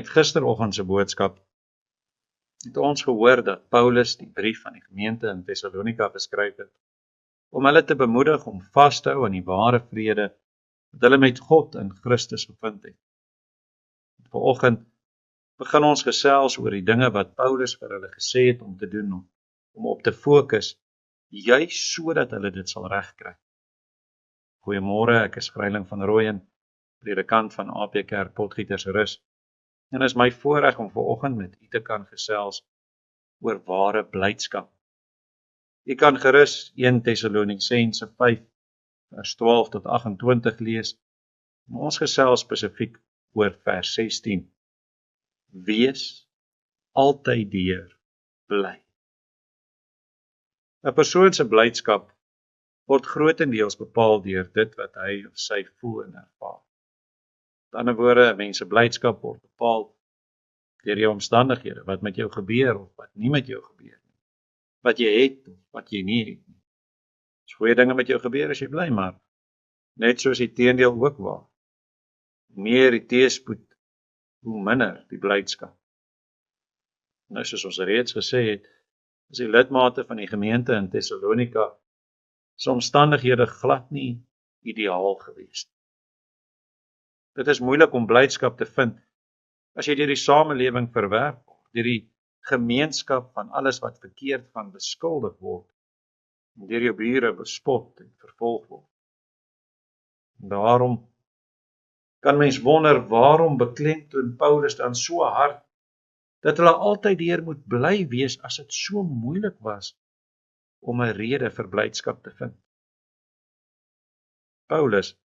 Uit gisteroggend se boodskap het ons gehoor dat Paulus die brief aan die gemeente in Thessalonika geskryf het, om hulle te bemoedig om vas te hou aan die ware vrede wat hulle met God in Christus gevind het. Vanoggend begin ons gesels oor die dinge wat Paulus vir hulle gesê het om te doen, om op te fokus, juis sodat hulle dit sal regkry. Goeiemôre, ek is Vryling van Rooyen, predikant van AP Kerk Potgietersrus, en is my voorreg om vanoggend met u te kan gesels oor ware blydskap. U kan gerus 1 Tessalonisense 5 vers 12 tot 28 lees, en ons gesels spesifiek oor vers 16. Wees altyddeur bly. 'n Persoon se blydskap word grootendeels bepaal deur dit wat hy of sy voel en ervaar. Met ander woorde, mense blydskap word bepaal deur jou omstandighede, wat met jou gebeur of wat nie met jou gebeur nie. Wat jy het of wat jy nie het nie. As goeie dinge met jou gebeur, is jy bly, maar net soos die teendeel ook waar. Hoe meer die teëspoed, hoe minder die blydskap. Nou, soos ons reeds gesê het, is die lidmate van die gemeente in Thessalonika se omstandighede glad nie ideaal gewees. Dit is moeilik om blydskap te vind as jy deur die samelewing verwerp word, deur die gemeenskap van alles wat verkeerd van beskuldig word, en deur jou bure bespot en vervolg word. En daarom kan mens wonder waarom beklemtoon Paulus dan so hard dat hulle altyd deur moet bly wees as dit so moeilik was om 'n rede vir blydskap te vind. Paulus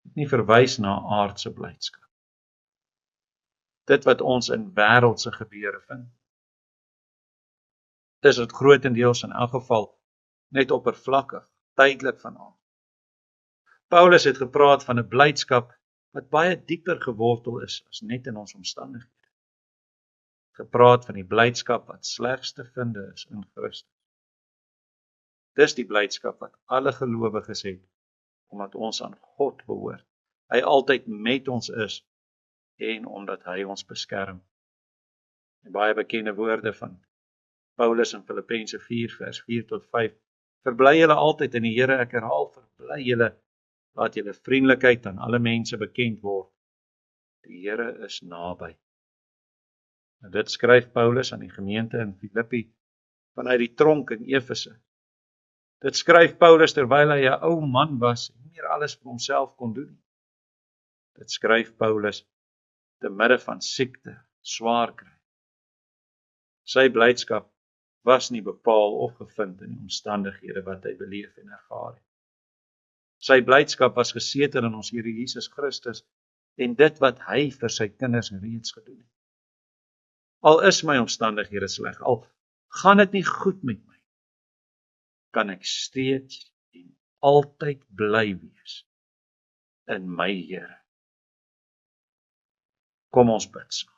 het nie verwys na aardse blydskap. Dit wat ons in wêreldse gebeure vind. Dis dit grootendeels in elk geval net oppervlakkig, tydelik van aard. Paulus het gepraat van 'n blydskap wat baie dieper gewortel is as net in ons omstandighede. Gepraat van die blydskap wat slegs te vind is in Christus. Dis die blydskap wat alle gelowiges het, omdat ons aan God behoort. Hy altyd met ons is, en omdat hy ons beskerm. Die baie bekende woorde van Paulus in Filippense 4 vers 4 tot 5. Verbly julle altyd in die Here, ek herhaal, verbly julle, laat julle vriendelikheid aan alle mense bekend word. Die Here is naby. En dit skryf Paulus aan die gemeente in Filippi vanuit die tronk in Efese. Dit skryf Paulus terwyl hy 'n ou man was en nie meer alles vir homself kon doen. Dit skryf Paulus te midde van siekte, swaar kry. Sy blydskap was nie bepaal of gevind in die omstandighede wat hy beleef en ervaar het. Sy blydskap was gesetel in ons Here Jesus Christus en dit wat hy vir sy kinders reeds gedoen het. Al is my omstandighede sleg, al gaan dit nie goed met my, kan ek steeds en altyd bly wees in my Here. Kom ons bid saam.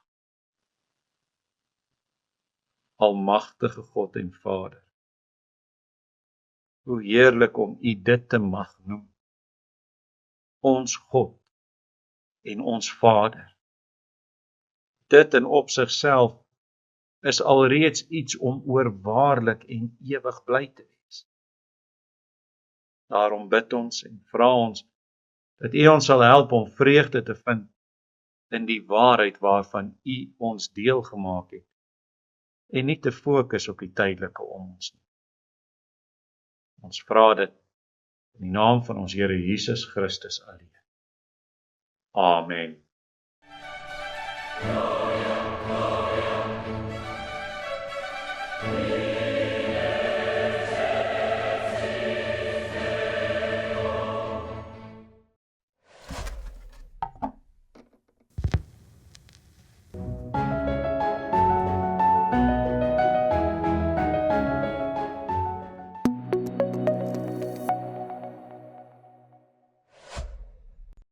Almagtige God en Vader, hoe heerlik om U dit te mag noem. Ons God en ons Vader. Dit in op sigself is alreeds iets om oor waarlik en ewig bly te wees. Daarom bid ons en vra ons dat U ons sal help om vreugde te vind in die waarheid waarvan U ons deel gemaak het en nie te fokus op die tydelike om ons nie. Ons vra dit in die naam van ons Here Jesus Christus alleen. Amen.